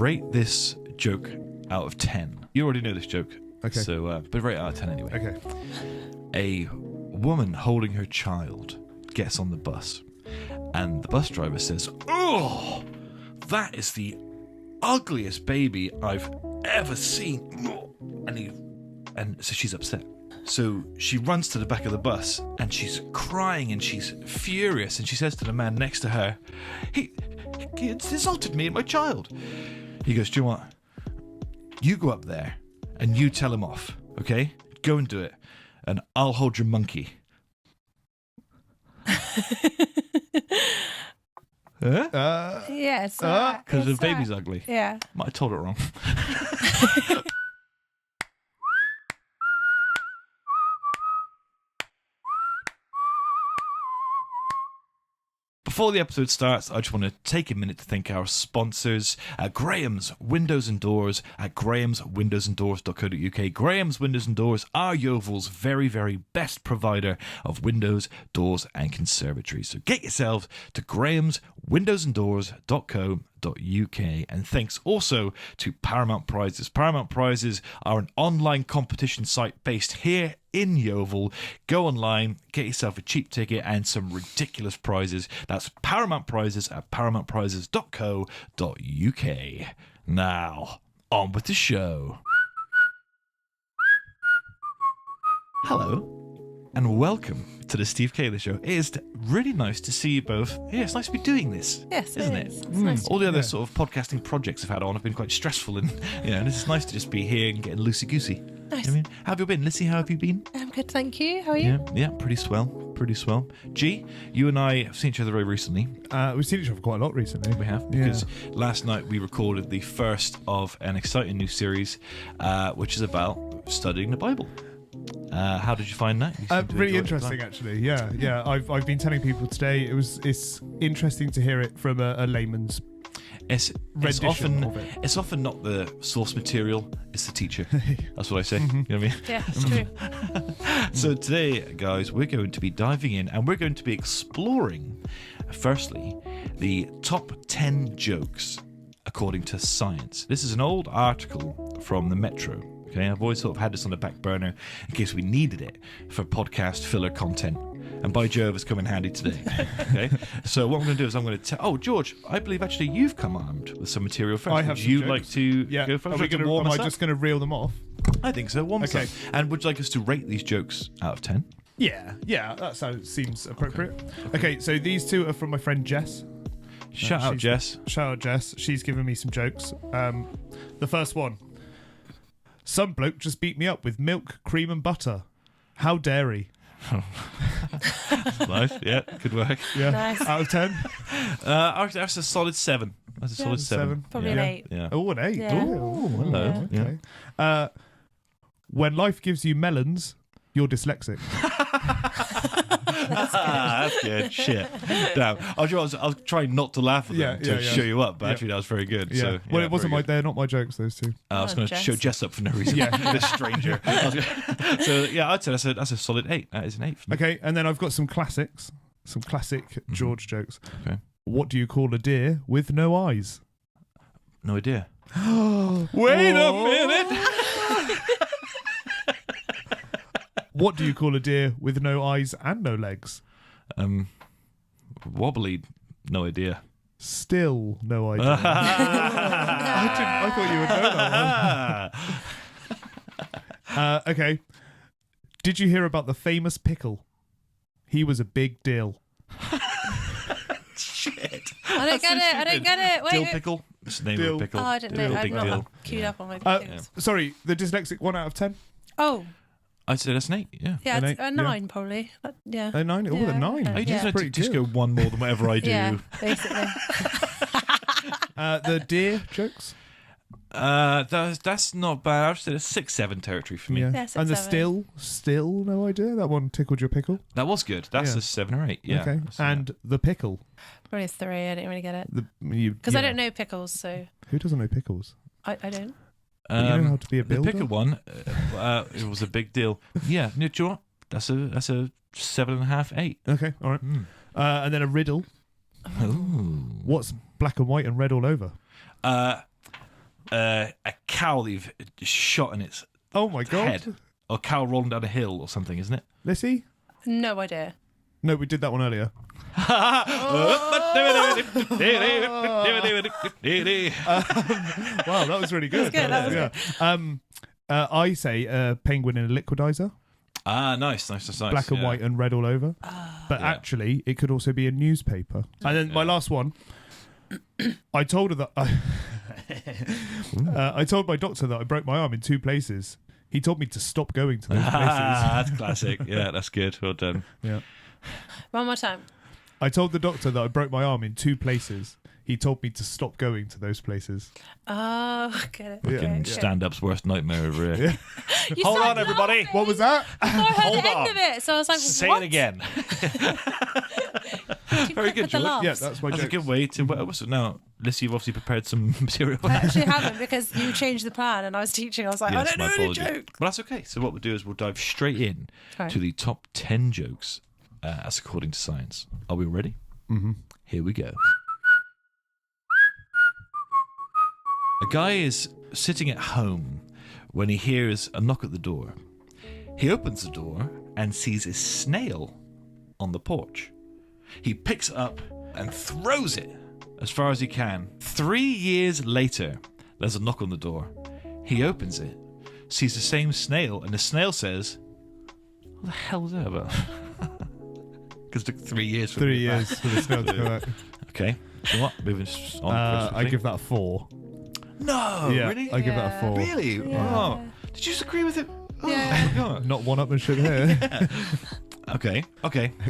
Rate this joke out of 10. You already know this joke. Okay. So, but rate it out of 10 anyway. Okay. A woman holding her child gets on the bus, and the bus driver says, "Oh, that is the ugliest baby I've ever seen." And so she's upset. So she runs to the back of the bus, and she's crying and she's furious, and she says to the man next to her, He insulted me and my child. He goes, "Do you know what? You go up there and you tell him off, okay? Go and do it, and I'll hold your monkey." Huh? Yes. Because the baby's ugly. Yeah. Might have told it wrong. Before the episode starts, I just want to take a minute to thank our sponsors, Graham's Windows and Doors at grahamswindowsanddoors.co.uk. Graham's Windows and Doors are Yeovil's very, very best provider of windows, doors and conservatories. So get yourselves to grahamswindowsanddoors.co.uk. And thanks also to Paramount Prizes. Paramount Prizes are an online competition site based here in Yeovil. Go online, get yourself a cheap ticket and some ridiculous prizes. That's Paramount Prizes at paramountprizes.co.uk. Now, on with the show. Hello, and welcome to the Steve Kayla Show. It is really nice to see you both. Yeah, it's nice to be doing this. Yes, isn't it it? is. It's nice to All the other Yeah. sort of podcasting projects I've had on have been quite stressful, and and it's nice to just be here and getting loosey goosey. Nice. I mean, how have you been, Lissy? How have you been? I'm good, thank you. How are you? Yeah, pretty swell, pretty swell. G, you and I have seen each other very recently. We've seen each other quite a lot recently. We have, because last night we recorded the first of an exciting new series, which is about studying the Bible. How did you find that? You seem to Really enjoy it. interesting, actually. Yeah. I've been telling people today. It's interesting to hear it from a layman's It's rendition of it. It's often not the source material, it's the teacher. That's what I say. You know what I mean? Yeah, it's true. So today, guys, we're going to be diving in and we're going to be exploring, firstly, the top 10 jokes according to science. This is an old article from the Metro. Okay, I've always sort of had this on the back burner in case we needed it for podcast filler content. And by Jove, it's come in handy today. Okay, so what I'm going to do is I'm going to tell. Oh, George, I believe actually you've come armed with some material first. I have Would some you jokes. like to Yeah. go first? Am Would you like to warm us I up? just going to reel them off? I think so. Warm us Okay. up. And would you like us to rate these jokes out of 10? Yeah. That seems appropriate. Okay, so these two are from my friend Jess. Shout out, she's- Jess. Shout out Jess. She's given me some jokes. The first one. Some bloke just beat me up with milk, cream and butter. How dare he? Nice. Yeah, good work. Yeah. Nice. Out of 10? That's a solid 7. That's a solid 7. Probably yeah. an 8. Yeah. Oh, an 8. Yeah. Oh, hello. Yeah. Okay. When life gives you melons, you're dyslexic. That's good. Shit. Damn. I'll try not to laugh at them to show you up, but Yeah. actually that was very good. Yeah. So, Well, it wasn't very my. good. They're not my jokes. Those two. I was Oh, going to Jess. show Jess up for no reason. Yeah. This stranger. So yeah, I'd say that's a solid 8. That is an 8 for me. Okay, and then I've got some classics, some classic George jokes. Okay. What do you call a deer with no eyes? No idea. Wait a minute. What do you call a deer with no eyes and no legs? Wobbly. No idea. Still no idea. I thought you would know that one. Okay. Did you hear about the famous pickle? He was a big deal. Shit. I don't get it. Wait. Dill pickle. It's the name Dill. of a pickle. Oh, I didn't know. Dill, I'm big not deal. queued up on my Uh, things. Sorry, the dyslexic 1 out of 10? Oh, I'd say that's an 8. Yeah. yeah, an it's 8, a 9 probably. Yeah. A 9? Oh, Yeah. a 9. Oh, I yeah. just had to Pretty just good. go one more than whatever I do. Yeah, basically. The deer jokes? That's not bad. I'd say it's 6-7 territory for me. Yeah. Yeah, 6, And the 7. still no idea? That one tickled your pickle? That was good. That's Yeah. a 7 or 8. Yeah. Okay. That's And the pickle? Probably a 3. I didn't really get it. Because I don't know pickles, so Who doesn't know pickles? I don't. But you know how to be a the builder? pickle one, it was a big deal. Yeah, you know what? That's a 7.5, 8. Okay, all right. And then a riddle. Ooh. What's black and white and red all over? a cow that you've shot in its Oh my god. head. Or a cow rolling down a hill or something, isn't it? Lissy? No idea. No, we did that one earlier. Wow, that was really good. That was good. I say penguin in a liquidizer, Nice. black and white and red all over. But actually, it could also be a newspaper. And then my last one, I told her that I told my doctor that I broke my arm in 2 places. He told me to stop going to those places. That's classic. Yeah, that's good. Well done. Yeah. One more time. I told the doctor that I broke my arm in 2 places. He told me to stop going to those places. Oh, get it. Yeah. Fucking stand-up's worst nightmare over here. You Hold started on, everybody. laughing. What was that? I heard Hold the end on. of it, so I was like, Say what? it again. Too Very quick good, with the George. laughs. Yeah, that's my That's a joke. good way to... What's it now? Lissy, you've obviously prepared some material. I actually haven't because you changed the plan and I was teaching. I was like, I Yes, don't my know any apology. joke. Well, that's okay. So what we'll do is we'll dive straight in Right. to the top 10 jokes as according to science. Are we ready? Mm-hmm. Here we go. A guy is sitting at home when he hears a knock at the door. He opens the door and sees a snail on the porch. He picks it up and throws it as far as he can. 3 years later, there's a knock on the door. He opens it, sees the same snail, and the snail says, "What the hell is that about?" Because it took 3 years for 3 me back. years for the snail to come out. Okay. So what? Moving on. I quickly. give that a 4. No, Yeah, really? I give that a 4. Really? Yeah. Oh, did you agree with it? Oh, Yeah. my God. Not one-upmanship here. Okay.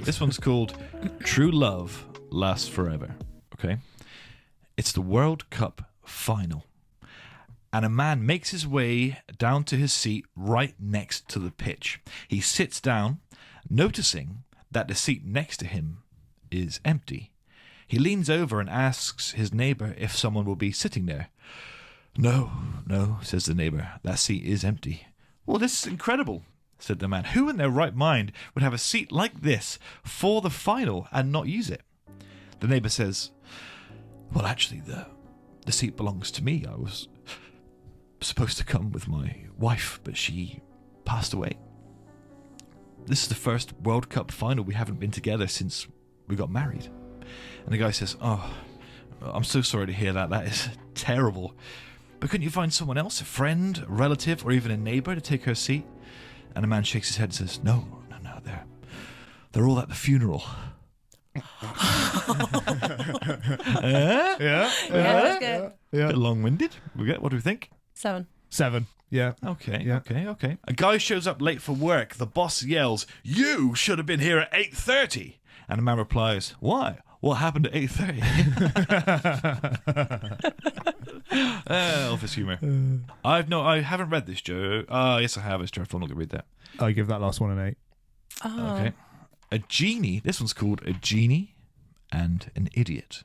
This one's called True Love Lasts Forever. Okay. It's the World Cup final. And a man makes his way down to his seat right next to the pitch. He sits down, noticing that the seat next to him is empty. He leans over and asks his neighbor if someone will be sitting there. No, says the neighbor. That seat is empty. Well, this is incredible, said the man. Who in their right mind would have a seat like this for the final and not use it? The neighbor says, well, actually, the seat belongs to me. I was supposed to come with my wife, but she passed away. This is the first World Cup final we haven't been together since we got married. And the guy says, oh, I'm so sorry to hear that. That is terrible. But couldn't you find someone else, a friend, a relative, or even a neighbor to take her seat? And the man shakes his head and says, no, they're all at the funeral. Yeah. Yeah, that's good. Yeah. Bit long-winded. What do we think? 7. 7. Yeah. Okay, Yeah. okay. A guy shows up late for work. The boss yells, "You should have been here at 8:30." And the man replies, "Why? What happened at 8:30?" Office humour. I haven't read this, Joe. Yes, I have. It's dreadful. I'm not going to read that. I give that last one an 8. Oh. Okay. A genie. This one's called A Genie and an Idiot.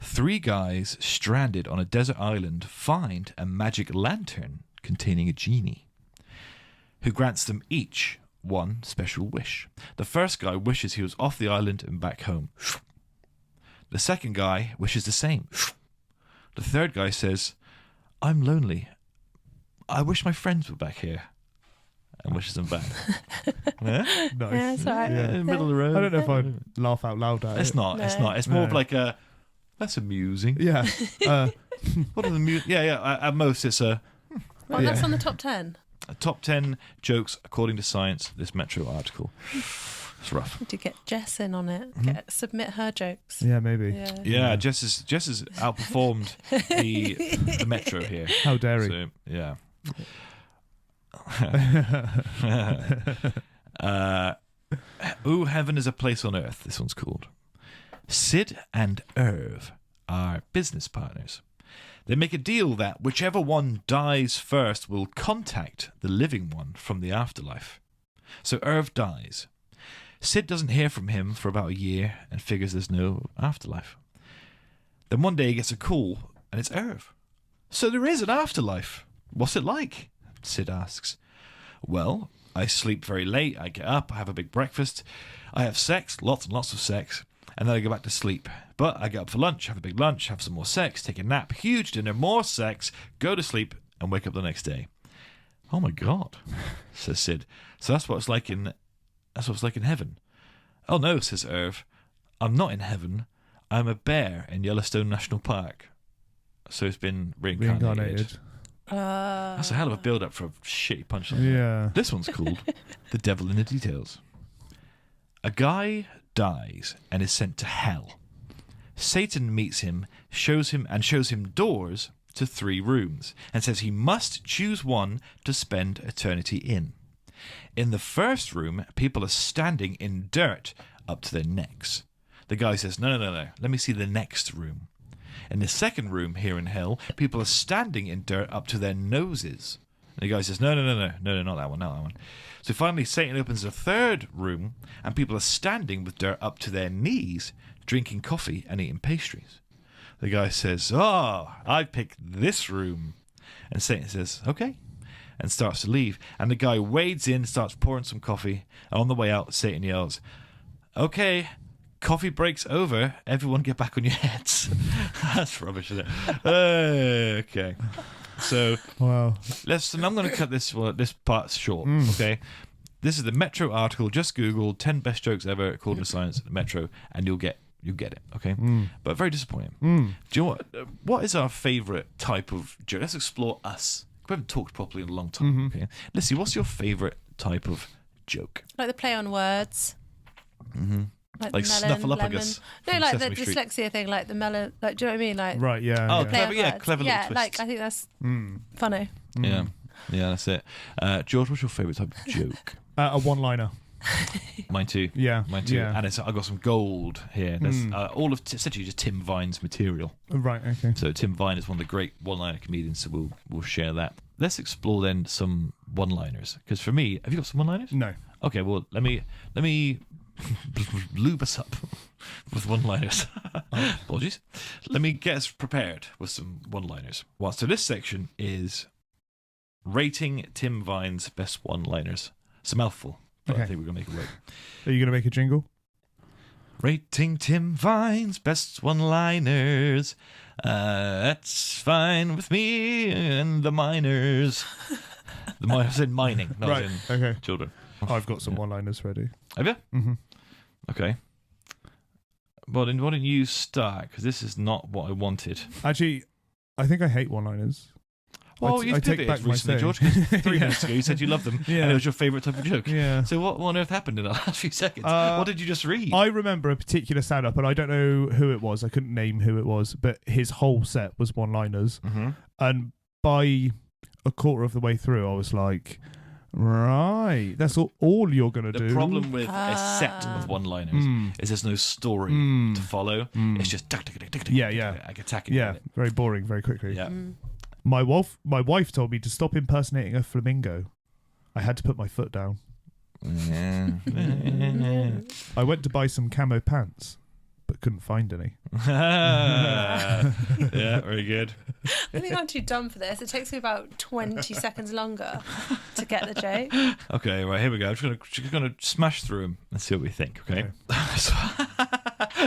3 guys stranded on a desert island find a magic lantern containing a genie, who grants them each one special wish. The first guy wishes he was off the island and back home. The second guy wishes the same. The third guy says, "I'm lonely. I wish my friends were back here," and wishes them back. Yeah? Nice. Yeah, that's all right. In the middle of the road. I don't know if I'd laugh out loud at It's it. not. It's not. It's more of No. like a. That's amusing. Yeah. What are the Yeah. At most, it's a Well, Yeah. that's on the top 10. top 10 jokes according to science. This Metro article. It's rough. To get Jess in on it. Submit her jokes. Yeah, maybe. Yeah. Yeah, Jess has outperformed the Metro here. How dare he? So, yeah. Ooh, Heaven is a Place on Earth. This one's called. Sid and Irv are business partners. They make a deal that whichever one dies first will contact the living one from the afterlife. So Irv dies. Sid doesn't hear from him for about a year and figures there's no afterlife. Then one day he gets a call and it's Irv. "So there is an afterlife. What's it like?" Sid asks. "Well, I sleep very late, I get up, I have a big breakfast, I have sex, lots and lots of sex, and then I go back to sleep. But I get up for lunch, have a big lunch, have some more sex, take a nap, huge dinner, more sex, go to sleep, and wake up the next day. Oh my God, says Sid. So that's what it's like in heaven. Oh no, says Irv. I'm not in heaven. I'm a bear in Yellowstone National Park. So it's been reincarnated. That's a hell of a build-up for a shitty punchline. Yeah. This one's called The Devil in the Details. A guy dies and is sent to hell. Satan meets him, shows him doors to 3 rooms, and says he must choose one to spend eternity in. In the first room, people are standing in dirt up to their necks. The guy says, no, let me see the next room. In the second room here in hell, people are standing in dirt up to their noses. And the guy says, no, not that one. So finally, Satan opens the third room, and people are standing with dirt up to their knees, drinking coffee and eating pastries. The guy says, I picked this room. And Satan says, okay, and starts to leave. And the guy wades in, starts pouring some coffee. And on the way out, Satan yells, okay, coffee break's over. Everyone get back on your heads. That's rubbish, isn't it? Okay. So, wow. I'm going to cut this part short, okay? This is the Metro article. Just Google 10 best jokes ever according to science at Metro, and you'll get it, okay? But very disappointing. Do you know what is our favourite type of joke? Let's explore us. We haven't talked properly in a long time, okay? Let's see, what's your favourite type of joke? Like the play on words. Like melon, Snuffleupagus. No, like the Sesame Street. dyslexia thing, like the melon. Like, do you know what I mean? Like, Right, yeah. Oh, yeah. clever, play on words. clever little Yeah, twist. like I think that's funny. Yeah, that's it. George, what's your favourite type of joke? A one-liner. Mine too. Yeah. Mine too. Yeah. And I've got some gold here. There's all of essentially just Tim Vine's material. Right, okay. So Tim Vine is one of the great one-liner comedians, so we'll share that. Let's explore then some one-liners. Because for me, have you got some one-liners? No. Okay, well let me lube us up with one-liners. Apologies. Let me get us prepared with some one-liners. Well, so this section is rating Tim Vine's best one-liners. It's a mouthful, but I Okay. think we're gonna make it work. Are you going to make a jingle? Rating Tim Vine's best one-liners. That's fine with me and the miners. I said mining, not Right, as in okay. children. I've got some one-liners ready. Have you? Mm-hmm. Okay. Well, then why don't you start? Because this is not what I wanted. Actually, I think I hate one-liners. Well, I you've take pivoted back my recently, thing. George. 'Cause 3 Yeah. minutes ago you said you loved them, Yeah. and it was your favourite type of joke. Yeah. So what on earth happened in the last few seconds? What did you just read? I remember a particular stand-up, and I don't know who it was. I couldn't name who it was, but his whole set was one-liners. Mm-hmm. And by a quarter of the way through, I was like, right, that's all you're going to The do. problem with a set of one-liners is there's no story to follow. It's just Yeah. like attacking. Yeah, very boring, very quickly. Yeah. My wife told me to stop impersonating a flamingo. I had to put my foot down. I went to buy some camo pants, but couldn't find any. Yeah, very good. I think I'm too dumb for this. It takes me about 20 seconds longer to get the joke. Okay, right, here we go. I'm just gonna smash through them and see what we think, okay? So,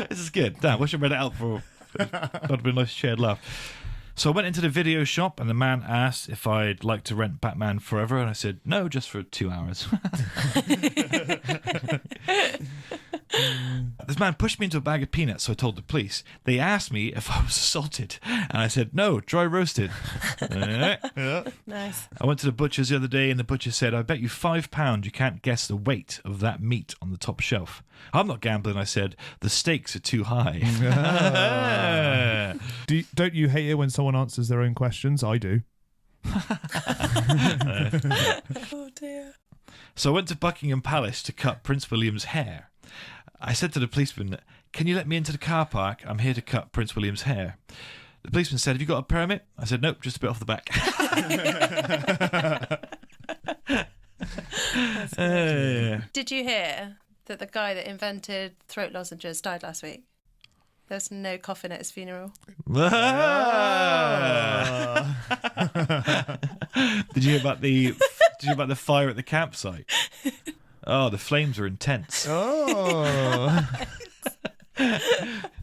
this is good. Damn, I should have read it out for that'd be a nice shared laugh. So I went into the video shop and the man asked if I'd like to rent Batman Forever, and I said no, just for 2 hours. This man pushed me into a bag of peanuts, so I told the police. They asked me if I was assaulted, and I said no, dry roasted. Nice. I went to the butcher's the other day, and the butcher said, I bet you £5 you can't guess the weight of that meat on the top shelf. I'm not gambling, I said. The stakes are too high. Don't you hate it when someone answers their own questions? I do. Oh dear. So I went to Buckingham Palace to cut Prince William's hair. I said to the policeman, can you let me into the car park? I'm here to cut Prince William's hair. The policeman said, have you got a permit? I said, nope, just a bit off the back. Did you hear that the guy that invented throat lozenges died last week? There's no coffin at his funeral. Did you hear about the fire at the campsite? Oh, the flames are intense. Oh.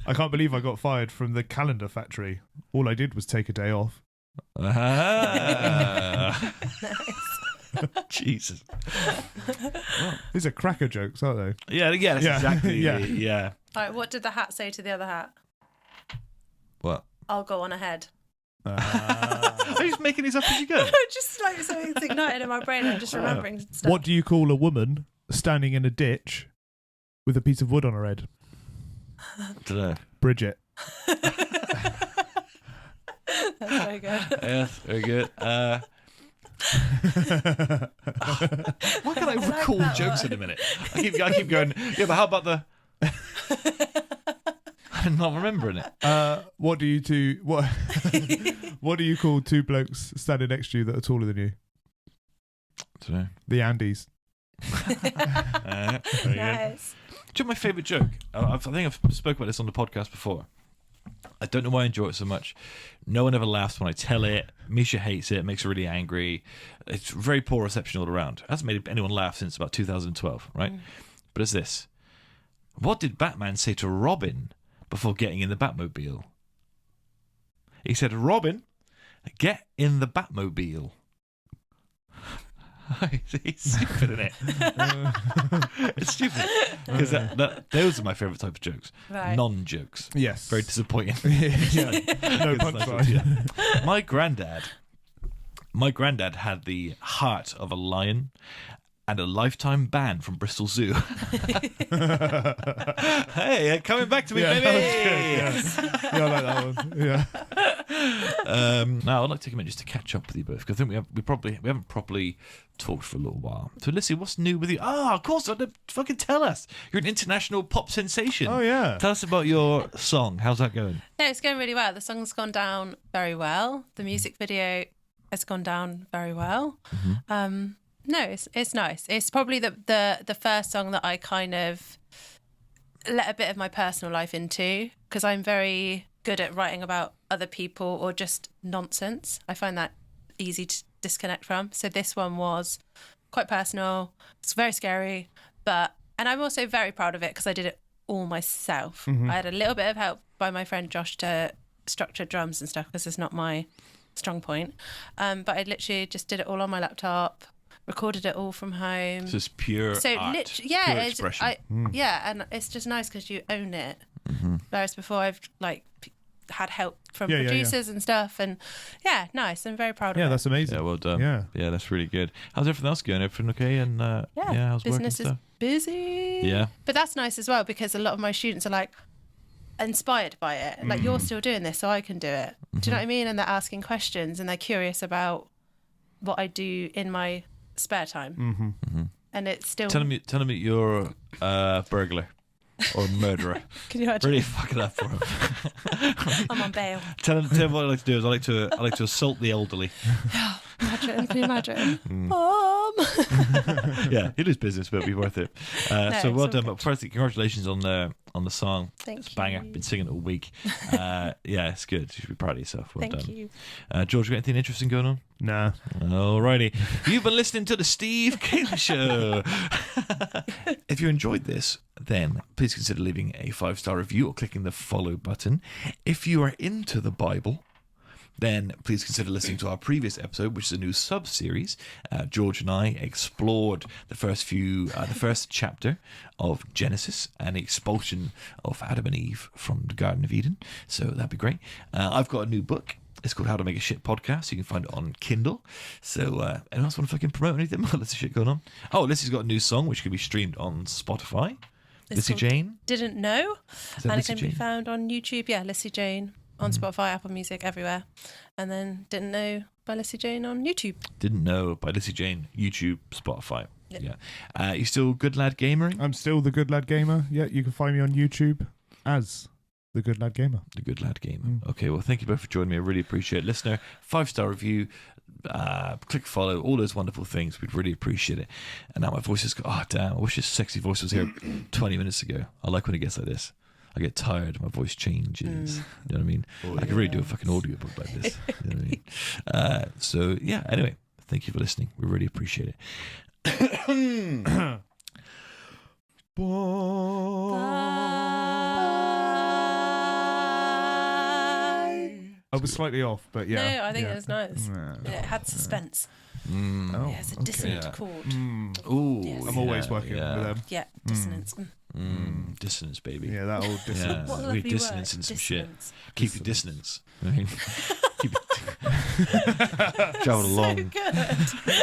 I can't believe I got fired from the calendar factory. All I did was take a day off. Ah. Jesus. These are cracker jokes, aren't they? Yeah, that's Yeah. exactly. Yeah. Yeah. All right, what did the hat say to the other hat? What? I'll go on ahead. Are you just making these up as you go? Just like something's ignited in my brain. I'm just remembering stuff. What do you call a woman standing in a ditch with a piece of wood on her head? Don't know. Bridget. That's very good. Yes, very good. Why can't I recall that jokes one. in a minute? I keep going. Yeah, but how about the? I'm not remembering it. What do you two? What? What do you call two blokes standing next to you that are taller than you? Don't know. The Andes. Very good. Nice. Do you know my favourite joke? I think I've spoken about this on the podcast before. I don't know why I enjoy it so much. No one ever laughs when I tell it. Misha hates it. Makes her really angry. It's very poor reception all around. It hasn't made anyone laugh since about 2012, right? But it's this. What did Batman say to Robin before getting in the Batmobile? He said, Robin, get in the Batmobile. It's stupid, isn't it? It's stupid. Because those are my favourite type of jokes. Right. Yes. Non-jokes. Very disappointing. Yeah. No It's punchline. yeah. My granddad had the heart of a lion and a lifetime ban from Bristol Zoo. Hey, coming back to me, Yeah, baby! that was good, yeah. Yeah, I like that one. Yeah. Now I'd like to take a minute just to catch up with you both, because I think we haven't properly talked for a little while. So Lissy, what's new with you? Of course, fucking tell us. You're an international pop sensation. Oh yeah. Tell us about your song. How's that going? No, it's going really well. The song's gone down very well. The music video has gone down very well. No, it's nice. It's probably the first song that I kind of let a bit of my personal life into, because I'm very good at writing about other people or just nonsense. I find that easy to disconnect from. So this one was quite personal. It's very scary, and I'm also very proud of it because I did it all myself. I had a little bit of help by my friend Josh to structure drums and stuff, because it's not my strong point. But I literally just did it all on my laptop. Recorded it all from home. It's just pure art, yeah, pure it's, expression. yeah, and it's just nice because you own it. Whereas before I've had help from Yeah, yeah, producers and stuff, and yeah, nice. I'm very proud of Yeah, it. that's amazing. Yeah, well done. Yeah. Yeah, that's really good. How's everything else going? Everything okay? And how's work and business is stuff? busy. Yeah. But that's nice as well, because a lot of my students are like inspired by it. Like, you're still doing this, so I can do it. Do you know what I mean? And they're asking questions and they're curious about what I do in my spare time. And it's still Tell me you're a burglar or a murderer. Can you imagine? Really fuck it up for him. I'm on bail. Tell him what I like to do is I like to assault the elderly. Imagine, can you imagine? Yeah, it is business, but it'll be worth it. So it's well all done. good. But first, congratulations on the song. Thank It's a banger. you. Been singing it all week. Yeah, it's good. You should be proud of yourself. Well Thank done. you. George, got anything interesting going on? Nah. Alrighty. You've been listening to the Steve Kayla Show. If you enjoyed this, then please consider leaving a 5-star review or clicking the follow button. If you are into the Bible, then please consider listening to our previous episode, which is a new sub-series. George and I explored the first chapter of Genesis and the expulsion of Adam and Eve from the Garden of Eden. So that'd be great. I've got a new book. It's called How to Make a Shit Podcast. You can find it on Kindle. So anyone else want to fucking promote anything? Well, lots of shit going on. Oh, Lissy's got a new song, which can be streamed on Spotify. It's Lissy called Jane. Didn't Know. Is that And it Lissy can be Jane? found on YouTube. Yeah, Lissy Jane on Spotify, Apple Music, everywhere. And then Didn't Know by Lissy Jane on YouTube. Didn't Know by Lissy Jane. YouTube, Spotify. Yeah. Yeah. You still Good Lad Gamering? I'm still the Good Lad Gamer. Yeah, you can find me on YouTube as the Good Lad Gamer. The Good Lad Gamer. Okay, well, thank you both for joining me. I really appreciate it. Listener, 5-star review, click follow, all those wonderful things. We'd really appreciate it. And now my voice is, oh, damn, I wish this sexy voice was here 20 minutes ago. I like when it gets like this. I get tired, my voice changes. You know what I mean? I could really do a fucking audiobook like this. You know what I mean? So, yeah, anyway, thank you for listening. We really appreciate it. Bye. I was slightly off, but yeah. No, I think yeah. it was nice. Yeah. It had suspense. Oh, Yeah, it's a okay. dissonant Yeah. chord. Ooh, Yes. I'm always working yeah. with them. Yeah, dissonance. Dissonance, baby. Yeah, that old dissonance. What a we lovely dissonance word. in some shit. Dissonance. Keep your dissonance. I mean, keep it travel along. Good.